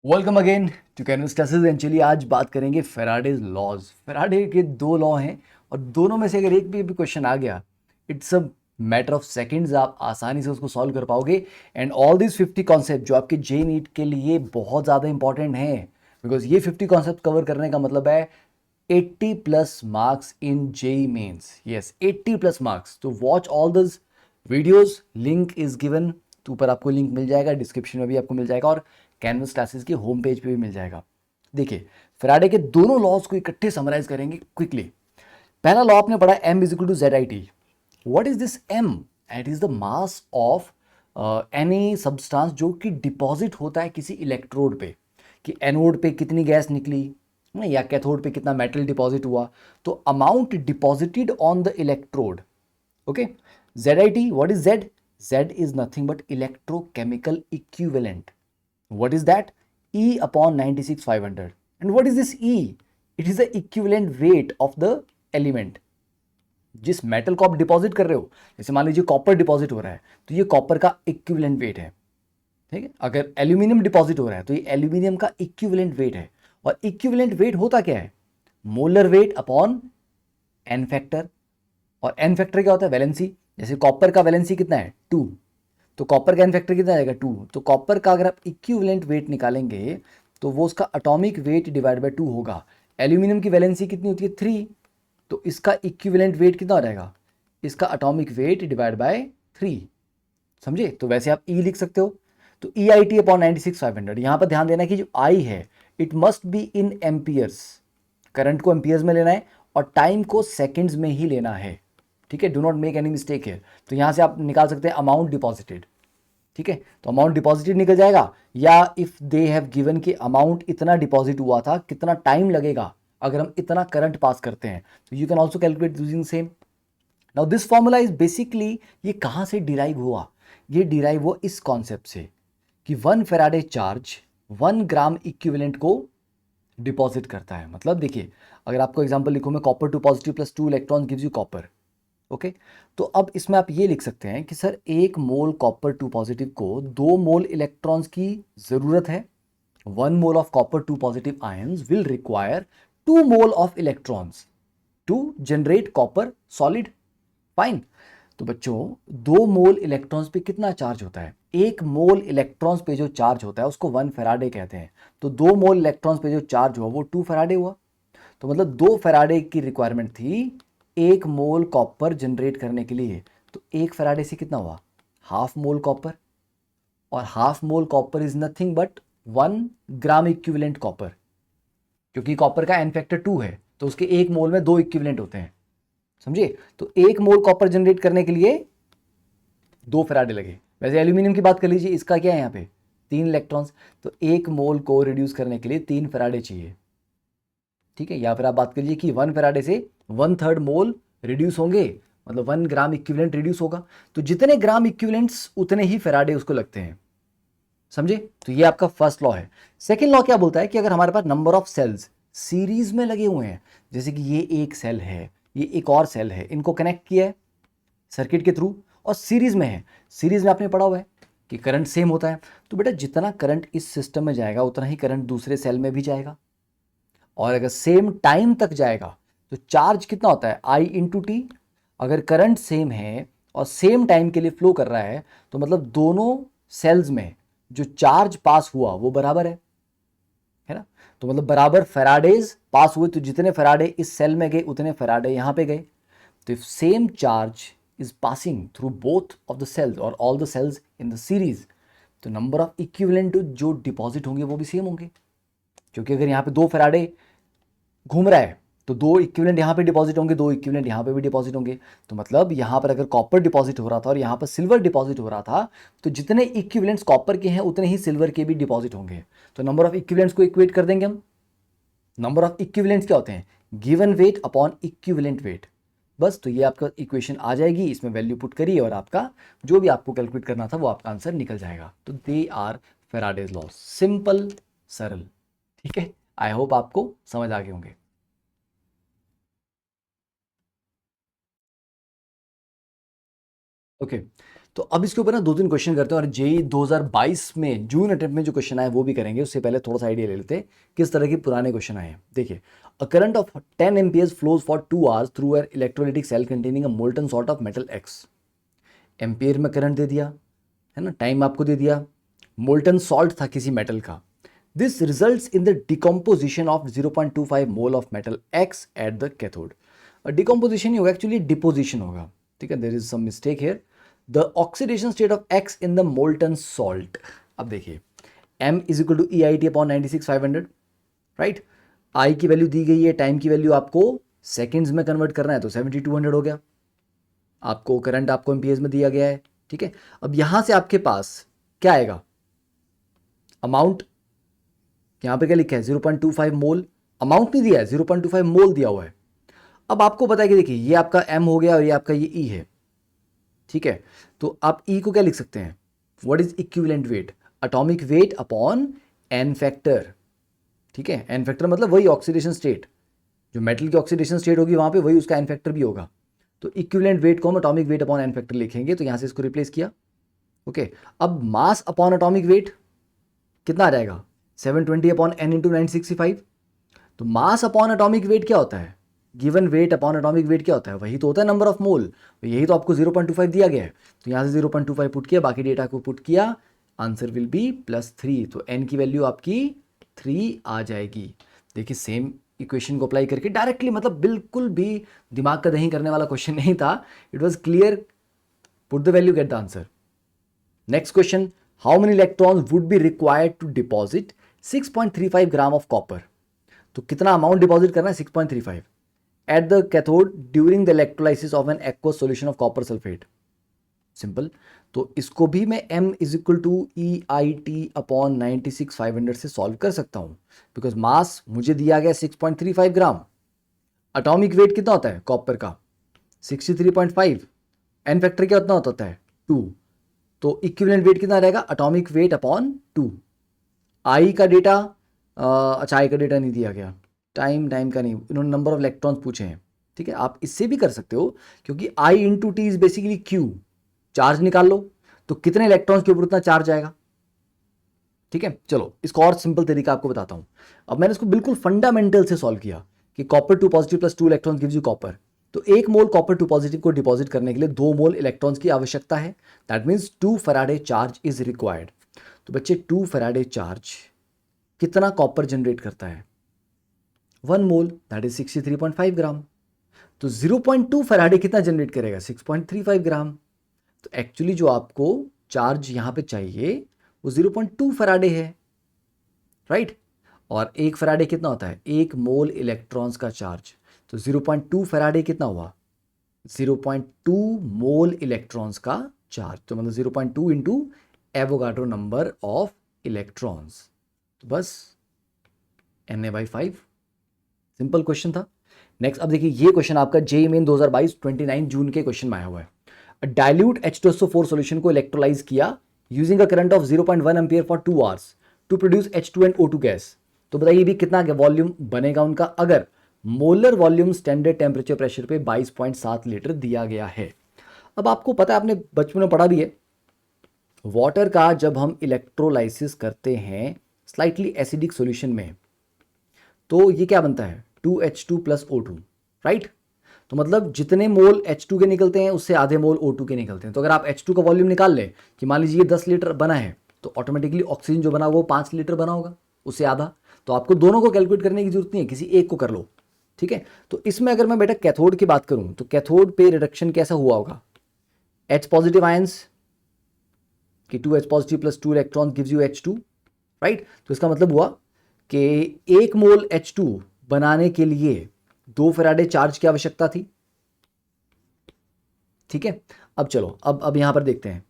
Welcome again to Canvas Classes and चलिए आज बात करेंगे फेराडेज लॉज। फेराडे के दो लॉ हैं और दोनों में से अगर एक भी क्वेश्चन आ गया it's a matter of seconds, आप आसानी से उसको सॉल्व कर पाओगे। एंड ऑल दिस 50 कॉन्सेप्ट जो आपके जे नीट के लिए बहुत ज़्यादा इंपॉर्टेंट हैं, बिकॉज ये 50 कॉन्सेप्ट कवर करने का मतलब है 80 plus marks in JEE mains. Yes, 80 plus marks. तो watch all this videos, link is given, तो ऊपर आपको लिंक मिल जाएगा, डिस्क्रिप्शन में भी आपको मिल जाएगा और कैनवस क्लासेस की होम पेज पे भी मिल जाएगा। देखिए, फेराडे के दोनों लॉज को इकट्ठे समराइज करेंगे क्विकली। पहला लॉ आपने पढ़ा M is equal to Z I T. What is this M? It is the mass of any substance जो कि डिपॉजिट होता है किसी इलेक्ट्रोड पे, कि एनोड पे कितनी गैस निकली या कैथोड पे कितना मेटल डिपॉजिट हुआ, तो amount deposited on the electrode. Okay, Z I T, what is Z? Z is nothing but electrochemical equivalent. What is that? E upon 96,500. And what is this E? It is the equivalent weight of the element. जिस metal को आप deposit कर रहे हो, जैसे मान लीजिए copper deposit हो रहा है, तो ये कॉपर का इक्विवेलेंट वेट है। ठीक है, अगर एल्यूमिनियम डिपॉजिट हो रहा है तो ये एल्यूमिनियम का इक्विवेलेंट वेट है। और इक्विवेलेंट वेट होता क्या है? Molar weight upon N factor. और एन फैक्टर क्या होता है? वैलेंसी। जैसे कॉपर का वैलेंसी कितना है? 2, तो कॉपर का एन फैक्टर कितना आएगा? 2। तो कॉपर का अगर आप इक्विवेलेंट वेट निकालेंगे तो वो उसका एटॉमिक वेट डिवाइड बाय 2 होगा। एल्यूमिनियम की वैलेंसी कितनी होती है? 3, तो इसका इक्विवेलेंट वेट कितना हो जाएगा? इसका एटॉमिक वेट डिवाइड बाय 3। समझे? तो वैसे आप ई लिख सकते हो। तो ई आई टी अपॉन 96,500। यहाँ पर ध्यान देना कि जो आई है it must be in amperes. Current को एम्पियर्स में लेना है और टाइम को सेकेंड्स में ही लेना है। ठीक है, do not make any mistake है। तो यहाँ से आप निकाल सकते हैं अमाउंट डिपॉजिटेड। ठीक है, तो अमाउंट डिपॉजिटेड निकल जाएगा, या इफ दे हैव गिवन कि अमाउंट इतना डिपॉजिट हुआ था, कितना टाइम लगेगा अगर हम इतना करंट पास करते हैं, तो you can also calculate using same. Now this formula is basically, ये कहाँ से डिराइव हुआ? ये डिराइव हुआ इस कॉन्सेप्ट से कि 1 फैराडे चार्ज 1 ग्राम इक्विवेलेंट को डिपॉजिट करता है। मतलब देखिए, अगर आपको एग्जांपल लिखूं मैं, copper 2 positive plus 2 electron gives you copper. Okay, तो अब इसमें आप ये लिख सकते हैं कि सर 1 मोल कॉपर 2 पॉजिटिव को 2 मोल इलेक्ट्रॉन्स की जरूरत है। 1 mole of copper 2 positive ions will require 2 mole of electrons to generate copper solid. Fine. तो बच्चों, 2 मोल इलेक्ट्रॉन्स पे कितना चार्ज होता है? 1 मोल इलेक्ट्रॉन्स पे जो चार्ज होता है उसको 1 फैराडे कहते हैं। तो 2 मोल इलेक्ट्रॉन्स पे जो चार्ज हुआ वो 2 फैराडे हुआ। तो मतलब 2 फैराडे की रिक्वायरमेंट थी 1 मोल कॉपर जनरेट करने के लिए। तो 1 फैराडे से कितना हुआ? Half mole copper. और half mole copper is nothing but 1 gram equivalent copper, क्योंकि कॉपर का एन फैक्टर 2 है तो उसके 1 मोल में 2 इक्विवेलेंट होते हैं। समझिए? तो 1 मोल कॉपर जनरेट करने के लिए 2 फैराडे लगे। वैसे एल्यूमिनियम की बात कर लीजिए, इसका क्या है यहाँ पे? 3 इलेक्ट्रॉन्स। तो 1 मोल को रिड्यूस करने के लिए 3 फैराडे चाहिए। ठीक है, या फिर आप बात करिए कि 1 फैराडे से 1/3 मोल रिड्यूस होंगे, मतलब 1 ग्राम इक्विवेलेंट रिड्यूस होगा। तो जितने ग्राम इक्विवेलेंट्स उतने ही फैराडे उसको लगते हैं। समझे? तो ये आपका फर्स्ट लॉ है। सेकंड लॉ क्या बोलता है कि अगर हमारे पास नंबर ऑफ सेल्स सीरीज में लगे हुए हैं, जैसे कि ये एक सेल है, ये एक और सेल है, इनको कनेक्ट किया है सर्किट के थ्रू और सीरीज में है। सीरीज में आपने पढ़ा हुआ है कि करंट सेम होता है। तो बेटा, जितना करंट इस सिस्टम में जाएगा उतना ही करंट दूसरे सेल में भी जाएगा। और अगर सेम टाइम तक जाएगा तो चार्ज कितना होता है? आई इंटू टी। अगर करंट सेम है और सेम टाइम के लिए फ्लो कर रहा है तो मतलब दोनों सेल्स में जो चार्ज पास हुआ वो बराबर है ना? तो मतलब बराबर फैराडेज पास हुए, तो जितने फैराडे इस सेल में गए उतने फैराडे यहां पे गए। तो if same charge is passing through both of the cells और all the cells in the series, तो नंबर ऑफ इक्विवेलेंट जो डिपॉजिट होंगे वो भी सेम होंगे। क्योंकि अगर यहाँ पे 2 फैराडे घूम रहा है तो 2 इक्विवेलेंट यहाँ पे डिपॉजिट होंगे, 2 इक्विवेलेंट यहाँ पे भी डिपॉजिट होंगे। तो मतलब यहाँ पर अगर कॉपर डिपॉजिट हो रहा था और यहाँ पर सिल्वर डिपॉजिट हो रहा था, तो जितने इक्विवेलेंट्स कॉपर के हैं उतने ही सिल्वर के भी डिपॉजिट होंगे। तो नंबर ऑफ इक्विवेलेंट्स को इक्वेट कर देंगे हम। नंबर ऑफ इक्विवेलेंट्स क्या होते हैं? Given weight upon equivalent weight. बस, तो ये आपका इक्वेशन आ जाएगी, इसमें वैल्यू पुट करिए और आपका जो भी आपको कैलकुलेट करना था वो आपका आंसर निकल जाएगा। तो they are Faraday's law. Simple, सरल। ठीक है, आई होप आपको समझ आ गए होंगे। ओके, तो अब इसके ऊपर ना 2-3 क्वेश्चन करते हैं और जेई 2022 में जून अटेम्प्ट में जो क्वेश्चन आए वो भी करेंगे। उससे पहले थोड़ा सा आइडिया ले लेते हैं किस तरह के पुराने क्वेश्चन आए हैं। देखिए, a current of 10 amperes flows for 2 hours through an electrolytic cell containing a molten salt of metal X. Ampere में करंट दे दिया है ना, टाइम आपको दे दिया, मोल्टन सॉल्ट था किसी मेटल का। This results in the decomposition of 0.25 mole of metal X at the cathode. Decomposition नहीं होगा, एक्चुअली डिपोजिशन होगा। ठीक है, there is some mistake here. The oxidation state of X in the molten salt. अब देखिए, m is equal to EIT upon 96,500, right. I की value दी गई है, टाइम की वैल्यू आपको सेकेंड्स में कन्वर्ट करना है तो 7200 हो गया। आपको करंट आपको एम्पियर्स में दिया गया है। ठीक है, अब यहां से आपके पास क्या आएगा, अमाउंट यहां पे क्या लिखा है 0.25 मोल, अमाउंट नहीं दिया है, 0.25 मोल दिया हुआ है। अब आपको पता है कि देखिए ये आपका m हो गया और ये आपका ये E है। ठीक है, तो आप E को क्या लिख सकते हैं, what is equivalent weight, atomic weight upon n factor. ठीक है, n फैक्टर मतलब वही ऑक्सीडेशन स्टेट, जो मेटल की ऑक्सीडेशन स्टेट होगी वहां पे वही उसका n फैक्टर भी होगा। तो इक्विवेलेंट वेट को हम atomic weight upon n factor लिखेंगे, तो यहां से इसको रिप्लेस किया। ओके, अब मास अपॉन एटॉमिक वेट कितना आ जाएगा, 720 अपॉन n इंटू 965। तो मास अपॉन एटॉमिक वेट क्या होता है, given weight upon atomic weight क्या होता है, वही तो होता है नंबर ऑफ मोल। तो यही तो आपको 0.25 दिया गया है, तो यहाँ से 0.25 पुट किया, बाकी डेटा को पुट किया, आंसर विल बी +3। तो n की वैल्यू आपकी 3 आ जाएगी। देखिए, सेम इक्वेशन को अप्लाई करके डायरेक्टली, मतलब बिल्कुल भी दिमाग का दही करने वाला क्वेश्चन नहीं था, it was clear, put the value get the answer. Next question, how many electrons would be required to deposit 6.35 gram of copper. तो कितना अमाउंट डिपॉजिट करना है, 6.35 at the cathode during the electrolysis of an aqueous solution of copper sulphate. Simple, तो इसको भी मैं m is equal to EIT upon 96,500 से solve कर सकता हूं, बिकॉज मास मुझे दिया गया 6.35 ग्राम, एटॉमिक वेट कितना होता है कॉपर का 63.5, n फैक्टर क्या उतना होता है 2, तो इक्विवेलेंट वेट कितना रहेगा, एटॉमिक वेट अपॉन 2। आई का डेटा अच्छा, आई का डेटा नहीं दिया गया, टाइम का नहीं, इन्होंने नंबर ऑफ इलेक्ट्रॉन्स पूछे हैं। ठीक है, आप इससे भी कर सकते हो, क्योंकि I into T is basically Q, charge निकाल लो तो कितने इलेक्ट्रॉन्स के ऊपर उतना चार्ज आएगा। ठीक है, चलो इसको और सिंपल तरीका आपको बताता हूं। अब मैंने इसको बिल्कुल फंडामेंटल से सॉल्व किया कि copper 2 positive plus 2 electron gives you copper. तो 1 मोल कॉपर 2 पॉजिटिव को डिपॉजिट करने के लिए 2 मोल इलेक्ट्रॉन्स की आवश्यकता है, that means 2 Faraday charge is required. तो बच्चे 2 फैराडे चार्ज कितना कॉपर जनरेट करता है, 1 मोल, दैट इज 63.5 ग्राम। तो 0.2 फैराडे कितना जनरेट करेगा, 6.35 ग्राम। तो एक्चुअली जो आपको चार्ज यहां पे चाहिए वो 0.2 फैराडे है, राइट। और 1 फैराडे कितना होता है, 1 मोल इलेक्ट्रॉन्स का चार्ज। तो 0.2 फैराडे कितना हुआ, 0.2 मोल इलेक्ट्रॉन्स का चार्ज। तो मतलब 0.2 into Avogadro number of electrons, तो बस Na/5। सिंपल क्वेश्चन था। नेक्स्ट, अब देखिए ये क्वेश्चन आपका जेईई मेन 2022 29 जून के क्वेश्चन में आया हुआ है। डाइल्यूट H2SO4 सॉल्यूशन को इलेक्ट्रोलाइज किया using a current of 0.1 ampere for 2 hours to produce H2 and O2 gas. तो बताइए भी कितना वॉल्यूम बनेगा उनका, अगर molar volume standard temperature pressure पे 22.7 लीटर दिया गया है। अब आपको पता है, आपने बचपन में पढ़ा भी है, वाटर का जब हम इलेक्ट्रोलाइसिस करते हैं स्लाइटली एसिडिक सॉल्यूशन में, तो ये क्या बनता है 2H2 प्लस O2, राइट। तो मतलब जितने मोल H2 के निकलते हैं उससे आधे मोल O2 के निकलते हैं। तो अगर आप H2 का वॉल्यूम निकाल लें कि मान लीजिए 10 लीटर बना है, तो ऑटोमेटिकली ऑक्सीजन जो बना वो 5 लीटर बना होगा, उससे आधा। तो आपको दोनों को कैलकुलेट करने की जरूरत नहीं है, किसी एक को कर लो। ठीक है, तो इसमें अगर मैं बेटा कैथोड की बात करूं तो कैथोड पे रिडक्शन कैसा हुआ होगा, H पॉजिटिव आयंस कि 2H positive plus 2 electron gives you H2, right. तो इसका मतलब हुआ कि 1 मोल H2 बनाने के लिए 2 फैराडे चार्ज की आवश्यकता थी। ठीक है, अब चलो अब यहां पर देखते हैं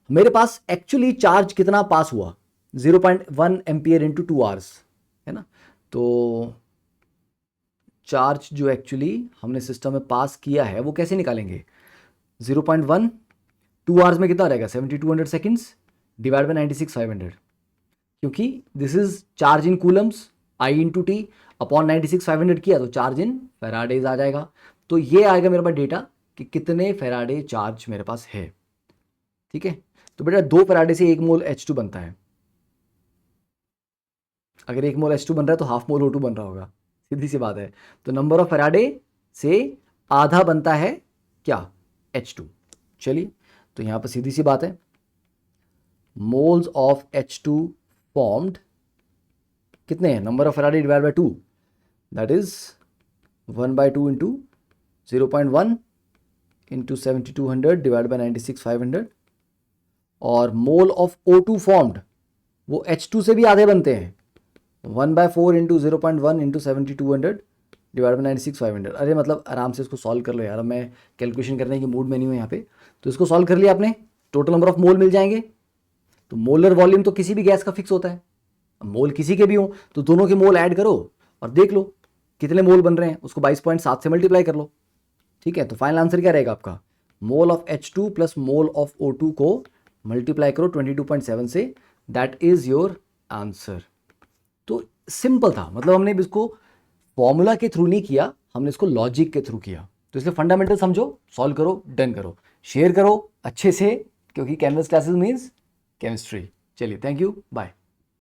मेरे पास एक्चुअली चार्ज कितना पास हुआ, 0.1 एम्पियर इंटू 2 आवर्स, है ना। तो चार्ज जो एक्चुअली हमने सिस्टम में पास किया है वो कैसे निकालेंगे, 0.1 2 आवर्स में कितना रहेगा 7200 सेकेंड्स डिवाइड बाय 96,500, क्योंकि this is charge in Coulomb's, I into T upon 96,500 किया तो चार्ज इन फैराडेज आ जाएगा। तो ये आएगा मेरे पास डेटा कि कितने फैराडे चार्ज मेरे पास है। ठीक है, तो बेटा 2 फैराडे से 1 मोल H2 बनता है। अगर 1 मोल H2 बन रहा है तो हाफ मोल O2 बन रहा होगा, सीधी सी बात है। तो नंबर ऑफ फैराडे से आधा बनता है क्या, H2। चलिए, तो यहां पर सीधी सी बात है, मोल्स ऑफ H2 फॉर्म्ड कितने हैं, number of Faraday divide by 2, that is 1/2 into 0.1 into 7200 divide by 96,500। और मोल ऑफ O2 फॉर्म्ड वो H2 से भी आधे बनते हैं, 1/4 इंटू 0.1 इंटू 7200 डिवाइड बाई 96,500। अरे मतलब आराम से इसको सॉल्व कर लो यार, मैं कैलकुलेशन करने की मूड में नहीं हूँ यहाँ पे। तो इसको सॉल्व कर लिया आपने, टोटल नंबर ऑफ मोल मिल जाएंगे। तो मोलर वॉल्यूम तो किसी भी गैस का फिक्स होता है, अब मोल किसी के भी हो तो दोनों के मोल ऐड करो और देख लो कितने मोल बन रहे हैं, उसको 22.7 से मल्टीप्लाई कर लो। ठीक है, तो फाइनल आंसर क्या रहेगा आपका, mole of H2 plus mole of O2 को मल्टीप्लाई करो 22.7 से, दैट इज योर आंसर। तो सिंपल था, मतलब हमने इसको फॉर्मूला के थ्रू नहीं किया, हमने इसको लॉजिक के थ्रू किया। तो इसलिए फंडामेंटल समझो, सॉल्व करो, डन करो, शेयर करो अच्छे से, क्योंकि कैनवस क्लासेस मीन्स केमिस्ट्री। चलिए, थैंक यू, बाय।